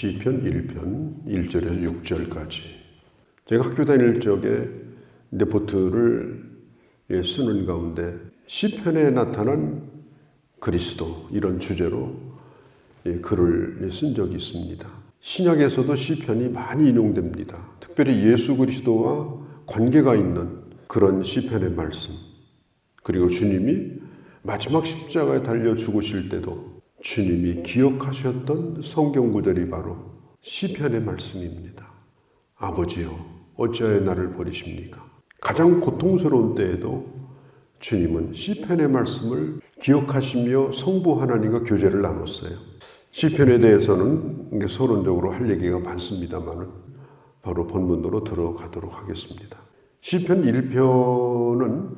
시편 1편 1절에서 6절까지. 제가 학교 다닐 적에 레포트를 쓰는 가운데 시편에 나타난 그리스도 이런 주제로 글을 쓴 적이 있습니다. 신약에서도 시편이 많이 인용됩니다. 특별히 예수 그리스도와 관계가 있는 그런 시편의 말씀, 그리고 주님이 마지막 십자가에 달려 죽으실 때도 주님이 기억하셨던 성경 구절이 바로 시편의 말씀입니다. 아버지여 어찌하여 나를 버리십니까? 가장 고통스러운 때에도 주님은 시편의 말씀을 기억하시며 성부 하나님과 교제를 나눴어요. 시편에 대해서는 서론적으로 할 얘기가 많습니다만 바로 본문으로 들어가도록 하겠습니다. 시편 1편은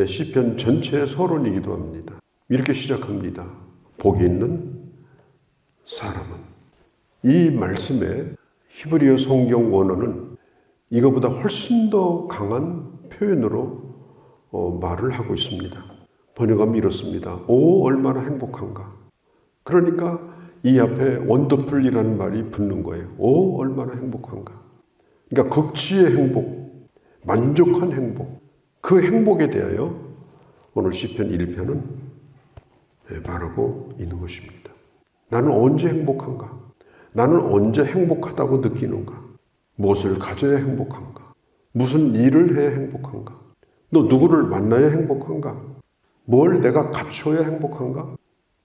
시편 전체의 서론이기도 합니다. 이렇게 시작합니다. 복이 있는 사람은. 이 말씀의 히브리어 성경 원어는 이거보다 훨씬 더 강한 표현으로 말을 하고 있습니다. 번역하면 이렇습니다. 오 얼마나 행복한가. 그러니까 이 앞에 원더풀이라는 말이 붙는 거예요. 오 얼마나 행복한가. 그러니까 극치의 행복, 만족한 행복, 그 행복에 대하여 오늘 시편 1편은 말하고 있는 것입니다. 나는 언제 행복한가? 나는 언제 행복하다고 느끼는가? 무엇을 가져야 행복한가? 무슨 일을 해야 행복한가? 너 누구를 만나야 행복한가? 뭘 내가 갖춰야 행복한가?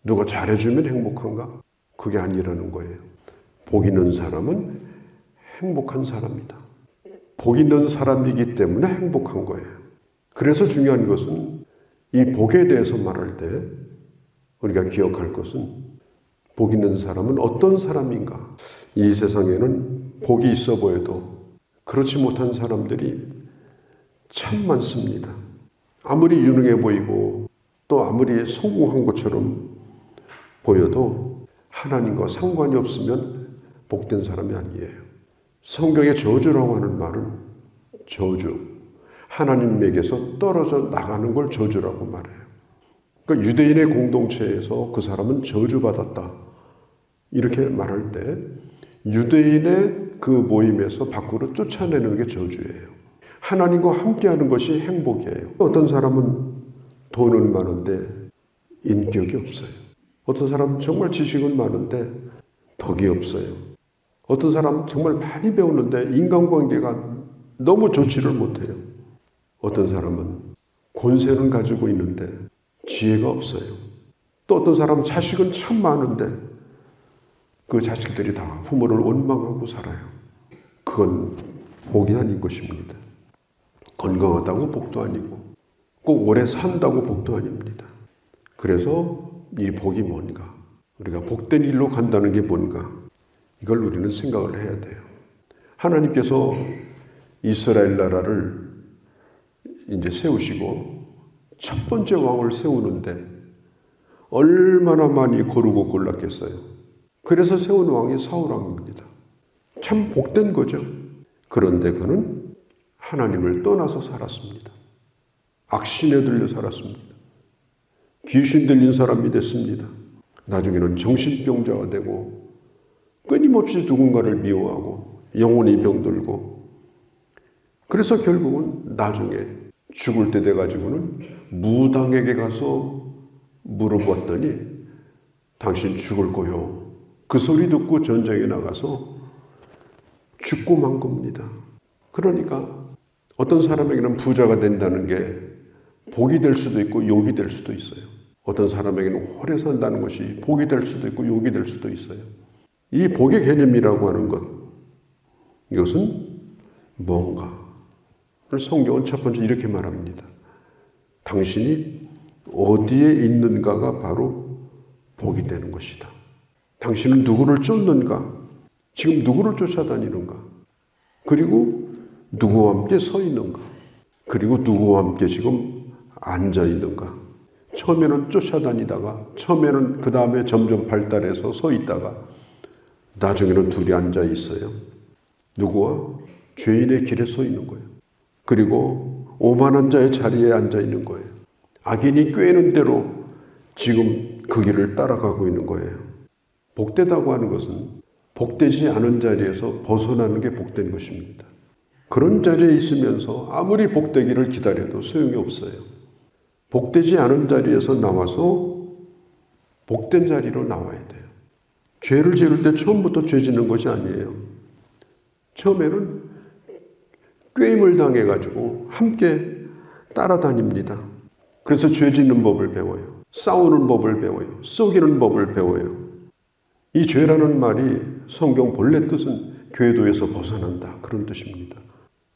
누가 잘해주면 행복한가? 그게 아니라는 거예요. 복 있는 사람은 행복한 사람이다. 복 있는 사람이기 때문에 행복한 거예요. 그래서 중요한 것은 이 복에 대해서 말할 때 우리가 기억할 것은 복 있는 사람은 어떤 사람인가? 이 세상에는 복이 있어 보여도 그렇지 못한 사람들이 참 많습니다. 아무리 유능해 보이고 또 아무리 성공한 것처럼 보여도 하나님과 상관이 없으면 복된 사람이 아니에요. 성경의 저주라고 하는 말은 저주, 하나님에게서 떨어져 나가는 걸 저주라고 말해요. 그러니까 유대인의 공동체에서 그 사람은 저주받았다 이렇게 말할 때 유대인의 그 모임에서 밖으로 쫓아내는 게 저주예요. 하나님과 함께하는 것이 행복이에요. 어떤 사람은 돈은 많은데 인격이 없어요. 어떤 사람은 정말 지식은 많은데 덕이 없어요. 어떤 사람은 정말 많이 배우는데 인간관계가 너무 좋지를 못해요. 어떤 사람은 권세는 가지고 있는데 지혜가 없어요. 또 어떤 사람은 자식은 참 많은데 그 자식들이 다 부모를 원망하고 살아요. 그건 복이 아닌 것입니다. 건강하다고 복도 아니고 꼭 오래 산다고 복도 아닙니다. 그래서 이 복이 뭔가, 우리가 복된 일로 간다는 게 뭔가, 이걸 우리는 생각을 해야 돼요. 하나님께서 이스라엘 나라를 이제 세우시고 첫 번째 왕을 세우는데 얼마나 많이 고르고 골랐겠어요. 그래서 세운 왕이 사울 왕입니다. 참 복된 거죠. 그런데 그는 하나님을 떠나서 살았습니다. 악신에 들려 살았습니다. 귀신 들린 사람이 됐습니다. 나중에는 정신병자가 되고 끊임없이 누군가를 미워하고 영혼이 병들고, 그래서 결국은 나중에 죽을 때 돼가지고는 무당에게 가서 물어봤더니 당신 죽을 거요. 그 소리 듣고 전쟁에 나가서 죽고 만 겁니다. 그러니까 어떤 사람에게는 부자가 된다는 게 복이 될 수도 있고 욕이 될 수도 있어요. 어떤 사람에게는 오래 산다는 것이 복이 될 수도 있고 욕이 될 수도 있어요. 이 복의 개념이라고 하는 것, 이것은 뭔가? 성경은 첫 번째 이렇게 말합니다. 당신이 어디에 있는가가 바로 복이 되는 것이다. 당신은 누구를 쫓는가? 지금 누구를 쫓아다니는가? 그리고 누구와 함께 서 있는가? 그리고 누구와 함께 지금 앉아 있는가? 처음에는 쫓아다니다가, 처음에는 그 다음에 점점 발달해서 서 있다가, 나중에는 둘이 앉아 있어요. 누구와? 죄인의 길에 서 있는 거예요. 그리고 오만한 자의 자리에 앉아 있는 거예요. 악인이 꾀는 대로 지금 그 길을 따라가고 있는 거예요. 복되다고 하는 것은 복되지 않은 자리에서 벗어나는 게 복된 것입니다. 그런 자리에 있으면서 아무리 복되기를 기다려도 소용이 없어요. 복되지 않은 자리에서 나와서 복된 자리로 나와야 돼요. 죄를 지을 때 처음부터 죄 짓는 것이 아니에요. 처음에는 꾀임을 당해가지고 함께 따라다닙니다. 그래서 죄 짓는 법을 배워요. 싸우는 법을 배워요. 속이는 법을 배워요. 이 죄라는 말이 성경 본래 뜻은 궤도에서 벗어난다, 그런 뜻입니다.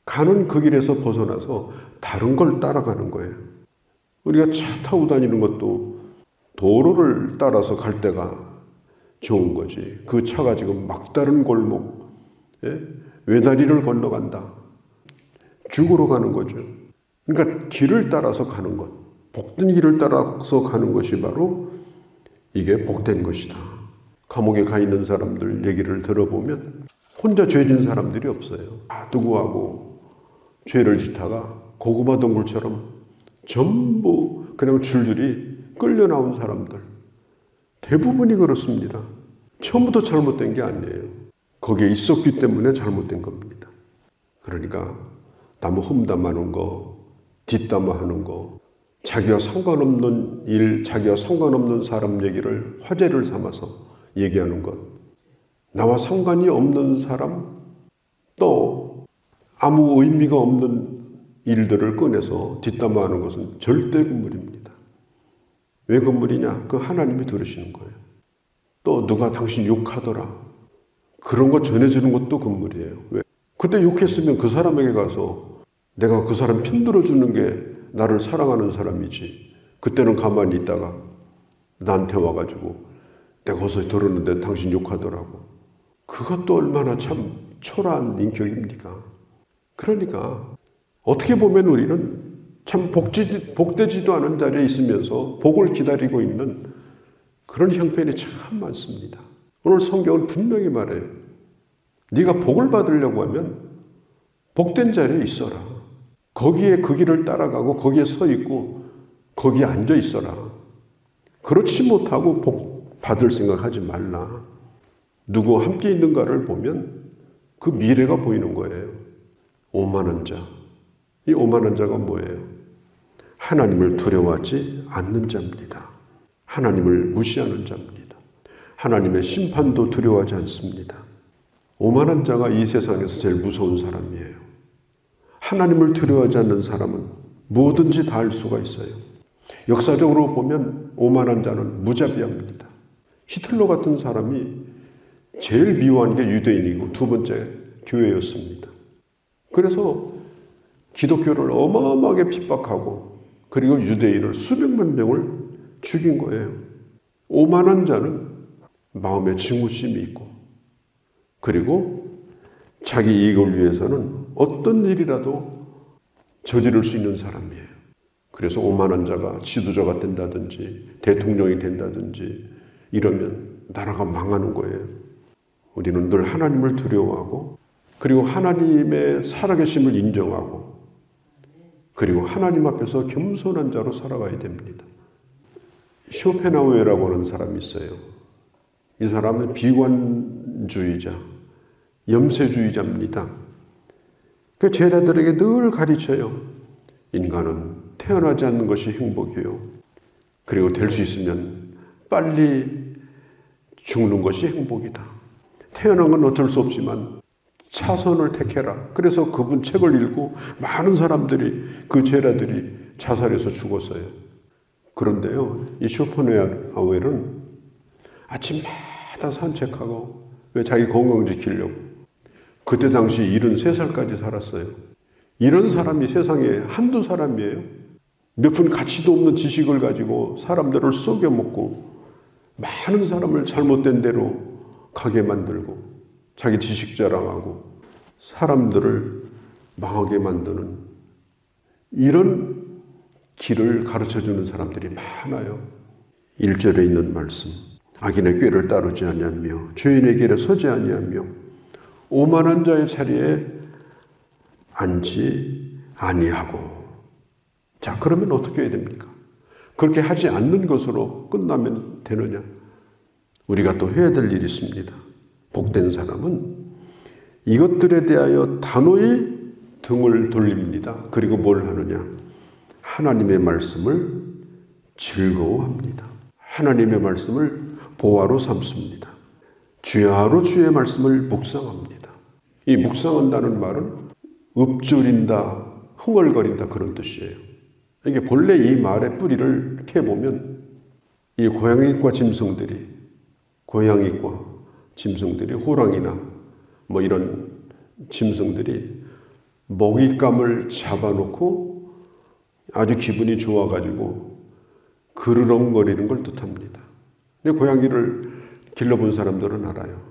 가는 그 길에서 벗어나서 다른 걸 따라가는 거예요. 우리가 차 타고 다니는 것도 도로를 따라서 갈 때가 좋은 거지. 그 차가 지금 막다른 골목, 외다리를 건너간다. 죽으러 가는 거죠. 그러니까 길을 따라서 가는 것, 복된 길을 따라서 가는 것이 바로 이게 복된 것이다. 감옥에 가 있는 사람들 얘기를 들어보면 혼자 죄진 사람들이 없어요. 누구하고 죄를 짓다가 고구마 동굴처럼 전부 그냥 줄줄이 끌려 나온 사람들, 대부분이 그렇습니다. 처음부터 잘못된 게 아니에요. 거기에 있었기 때문에 잘못된 겁니다. 그러니까 남을 험담하는 거, 뒷담화하는 거, 자기와 상관없는 일, 자기와 상관없는 사람 얘기를 화제를 삼아서 얘기하는 것, 나와 상관이 없는 사람, 또 아무 의미가 없는 일들을 꺼내서 뒷담화하는 것은 절대 금물입니다. 왜 금물이냐? 그 하나님이 들으시는 거예요. 또 누가 당신 욕하더라, 그런 거 전해주는 것도 금물이에요. 왜? 그때 욕했으면 그 사람에게 가서 내가 그 사람 편들어주는 게 나를 사랑하는 사람이지, 그때는 가만히 있다가 나한테 와가지고 내가 어디서 들었는데 당신 욕하더라고. 그것도 얼마나 참 초라한 인격입니까? 그러니까 어떻게 보면 우리는 참 복되지도 않은 자리에 있으면서 복을 기다리고 있는 그런 형편이 참 많습니다. 오늘 성경은 분명히 말해요. 네가 복을 받으려고 하면 복된 자리에 있어라. 거기에 그 길을 따라가고 거기에 서 있고 거기에 앉아 있어라. 그렇지 못하고 복 받을 생각하지 말라. 누구 함께 있는가를 보면 그 미래가 보이는 거예요. 오만한 자. 이 오만한 자가 뭐예요? 하나님을 두려워하지 않는 자입니다. 하나님을 무시하는 자입니다. 하나님의 심판도 두려워하지 않습니다. 오만한 자가 이 세상에서 제일 무서운 사람이에요. 하나님을 두려워하지 않는 사람은 뭐든지 다 할 수가 있어요. 역사적으로 보면 오만한 자는 무자비합니다. 히틀러 같은 사람이 제일 미워한 게 유대인이고 두 번째 교회였습니다. 그래서 기독교를 어마어마하게 핍박하고 그리고 유대인을 수백만 명을 죽인 거예요. 오만한 자는 마음에 증오심이 있고 그리고 자기 이익을 위해서는 어떤 일이라도 저지를 수 있는 사람이에요. 그래서 오만한 자가 지도자가 된다든지 대통령이 된다든지 이러면 나라가 망하는 거예요. 우리는 늘 하나님을 두려워하고 그리고 하나님의 살아계심을 인정하고 그리고 하나님 앞에서 겸손한 자로 살아가야 됩니다. 쇼펜하우에라고 하는 사람이 있어요. 이 사람은 비관주의자, 염세주의자입니다. 그 제자들에게 늘 가르쳐요. 인간은 태어나지 않는 것이 행복이에요. 그리고 될 수 있으면 빨리 죽는 것이 행복이다. 태어난 건 어쩔 수 없지만 차선을 택해라. 그래서 그분 책을 읽고 많은 사람들이 그 제자들이 자살해서 죽었어요. 그런데요, 이 쇼펜하우에는 아침마다 산책하고 왜 자기 건강 지키려고 그때 당시 73살까지 살았어요. 이런 사람이 세상에 한두 사람이에요. 몇 푼 가치도 없는 지식을 가지고 사람들을 속여먹고 많은 사람을 잘못된 대로 가게 만들고 자기 지식 자랑하고 사람들을 망하게 만드는 이런 길을 가르쳐주는 사람들이 많아요. 1절에 있는 말씀, 악인의 꾀를 따르지 아니하며 죄인의 길에 서지 아니하며 오만한 자의 자리에 앉지 아니하고. 자, 그러면 어떻게 해야 됩니까? 그렇게 하지 않는 것으로 끝나면 되느냐? 우리가 또 해야 될 일이 있습니다. 복된 사람은 이것들에 대하여 단호히 등을 돌립니다. 그리고 뭘 하느냐? 하나님의 말씀을 즐거워합니다. 하나님의 말씀을 보화로 삼습니다. 주야로 주의 말씀을 묵상합니다. 이 묵상한다는 말은 읊조린다, 흥얼거린다 그런 뜻이에요. 이게 본래 이 말의 뿌리를 캐보면 이 고양이과 짐승들이 호랑이나 뭐 이런 짐승들이 먹잇감을 잡아놓고 아주 기분이 좋아가지고 그르렁거리는 걸 뜻합니다. 근데 고양이를 길러본 사람들은 알아요.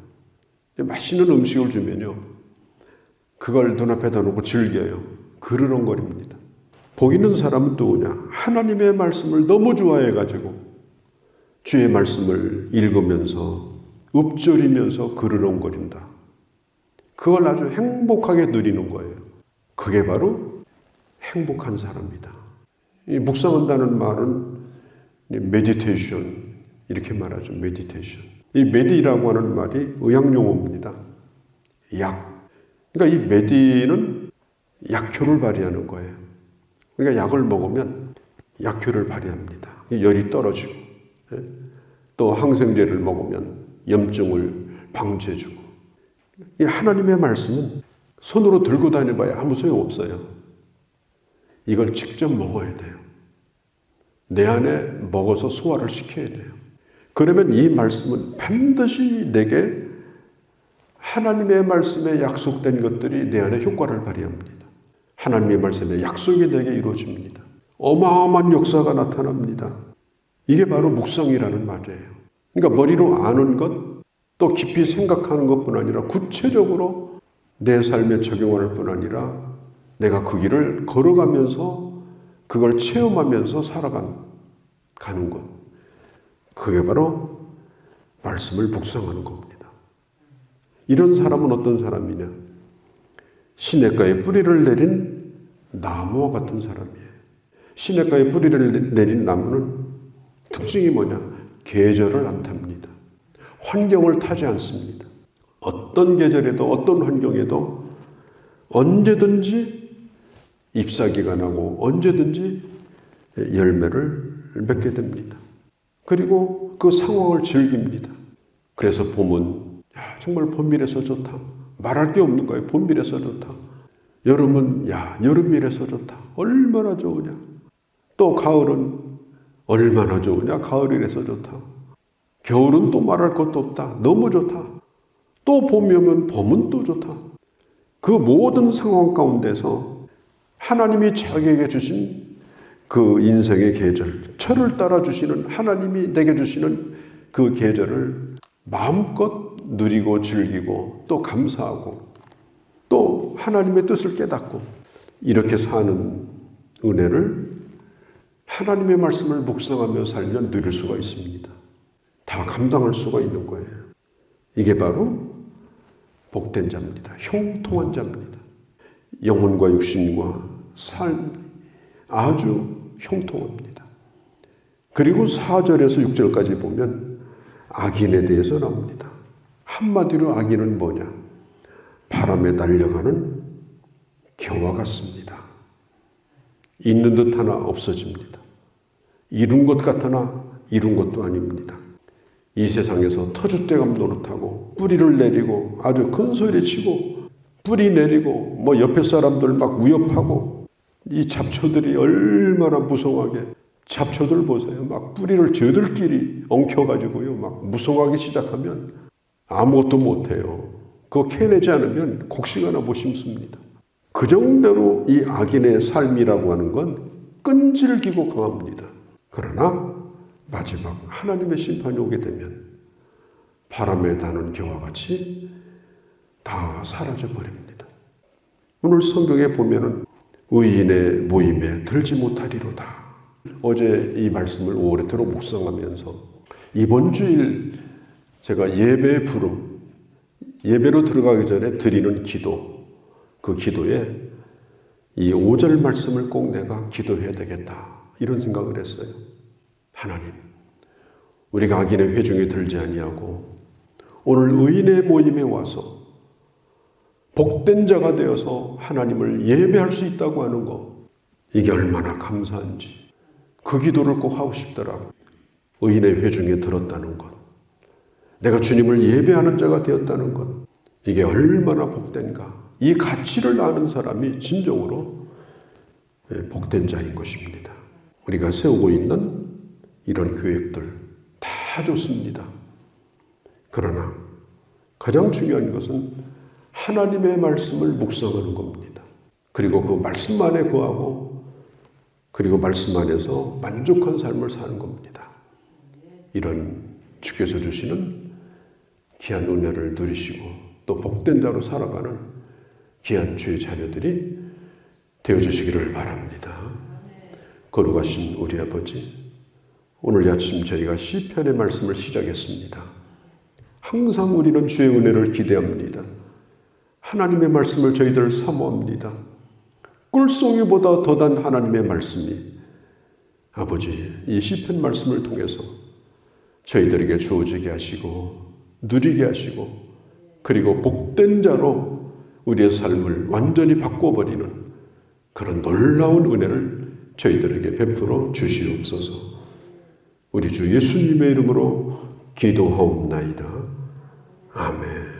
맛있는 음식을 주면요, 그걸 눈앞에다 놓고 즐겨요. 그르렁거립니다. 복 있는 사람은 누구냐? 하나님의 말씀을 너무 좋아해가지고 주의 말씀을 읽으면서 읊조리면서 그르렁거린다. 그걸 아주 행복하게 누리는 거예요. 그게 바로 행복한 사람이다. 이 묵상한다는 말은 메디테이션 이렇게 말하죠. 메디테이션. 이 메디라고 하는 말이 의학용어입니다. 약. 그러니까 이 메디는 약효를 발휘하는 거예요. 그러니까 약을 먹으면 약효를 발휘합니다. 열이 떨어지고, 또 항생제를 먹으면 염증을 방지해주고. 이 하나님의 말씀은 손으로 들고 다녀봐야 아무 소용없어요. 이걸 직접 먹어야 돼요. 내 안에 먹어서 소화를 시켜야 돼요. 그러면 이 말씀은 반드시 내게 하나님의 말씀에 약속된 것들이 내 안에 효과를 발휘합니다. 하나님의 말씀에 약속이 내게 이루어집니다. 어마어마한 역사가 나타납니다. 이게 바로 묵상이라는 말이에요. 그러니까 머리로 아는 것, 또 깊이 생각하는 것뿐 아니라 구체적으로 내 삶에 적용할 뿐 아니라 내가 그 길을 걸어가면서 그걸 체험하면서 살아가는 것. 그게 바로 말씀을 묵상하는 겁니다. 이런 사람은 어떤 사람이냐? 시냇가에 뿌리를 내린 나무와 같은 사람이에요. 시냇가에 뿌리를 내린 나무는 특징이 뭐냐? 계절을 안 탑니다. 환경을 타지 않습니다. 어떤 계절에도 어떤 환경에도 언제든지 잎사귀가 나고 언제든지 열매를 맺게 됩니다. 그리고 그 상황을 즐깁니다. 그래서 봄은 정말 봄이라서 좋다. 말할 게 없는 거예요. 봄이라서 좋다. 여름은 여름이라서 좋다. 얼마나 좋으냐. 또 가을은 얼마나 좋으냐. 가을이라서 좋다. 겨울은 또 말할 것도 없다. 너무 좋다. 또 봄이 오면 봄은 또 좋다. 그 모든 상황 가운데서 하나님이 자기에게 주신 그 인생의 계절, 철을 따라 주시는 하나님이 내게 주시는 그 계절을 마음껏 누리고 즐기고 또 감사하고 또 하나님의 뜻을 깨닫고 이렇게 사는 은혜를 하나님의 말씀을 묵상하며 살면 누릴 수가 있습니다. 다 감당할 수가 있는 거예요. 이게 바로 복된 자입니다. 형통한 자입니다. 영혼과 육신과 삶이 아주 형통합니다. 그리고 4절에서 6절까지 보면 악인에 대해서 나옵니다. 한마디로 악인은 뭐냐? 바람에 날려가는 겨와 같습니다. 있는 듯 하나 없어집니다. 이룬 것 같으나 이룬 것도 아닙니다. 이 세상에서 터줏대감 노릇하고 뿌리를 내리고 아주 큰 소리 치고 뿌리 내리고 뭐 옆에 사람들 막 위협하고 이 잡초들이 얼마나 무성하게 잡초들 보세요. 막 뿌리를 저들끼리 엉켜가지고요. 막 무성하기 시작하면 아무것도 못해요. 그거 캐내지 않으면 곡식 하나 못 심습니다. 그 정도로 이 악인의 삶이라고 하는 건 끈질기고 강합니다. 그러나 마지막 하나님의 심판이 오게 되면 바람에 나는 겨와 같이 다 사라져 버립니다. 오늘 성경에 보면은 의인의 모임에 들지 못하리로다. 어제 이 말씀을 오래도록 묵상하면서 이번 주일 제가 예배로 들어가기 전에 드리는 기도, 그 기도에 이 5절 말씀을 꼭 내가 기도해야 되겠다 이런 생각을 했어요. 하나님, 우리가 악인의 회중에 들지 아니하고 오늘 의인의 모임에 와서 복된 자가 되어서 하나님을 예배할 수 있다고 하는 것, 이게 얼마나 감사한지 그 기도를 꼭 하고 싶더라고요. 의인의 회중에 들었다는 것, 내가 주님을 예배하는 자가 되었다는 것, 이게 얼마나 복된가. 이 가치를 아는 사람이 진정으로 복된 자인 것입니다. 우리가 세우고 있는 이런 계획들 다 좋습니다. 그러나 가장 중요한 것은 하나님의 말씀을 묵상하는 겁니다. 그리고 그 말씀 안에 거하고 그리고 말씀 안에서 만족한 삶을 사는 겁니다. 이런 주께서 주시는 귀한 은혜를 누리시고 또 복된 자로 살아가는 귀한 주의 자녀들이 되어주시기를 바랍니다. 거룩하신 우리 아버지, 오늘 아침 저희가 시편의 말씀을 시작했습니다. 항상 우리는 주의 은혜를 기대합니다. 하나님의 말씀을 저희들 사모합니다. 꿀송이보다 더단 하나님의 말씀이 아버지, 이 시편 말씀을 통해서 저희들에게 주어지게 하시고 누리게 하시고 그리고 복된 자로 우리의 삶을 완전히 바꿔버리는 그런 놀라운 은혜를 저희들에게 베풀어 주시옵소서. 우리 주 예수님의 이름으로 기도하옵나이다. 아멘.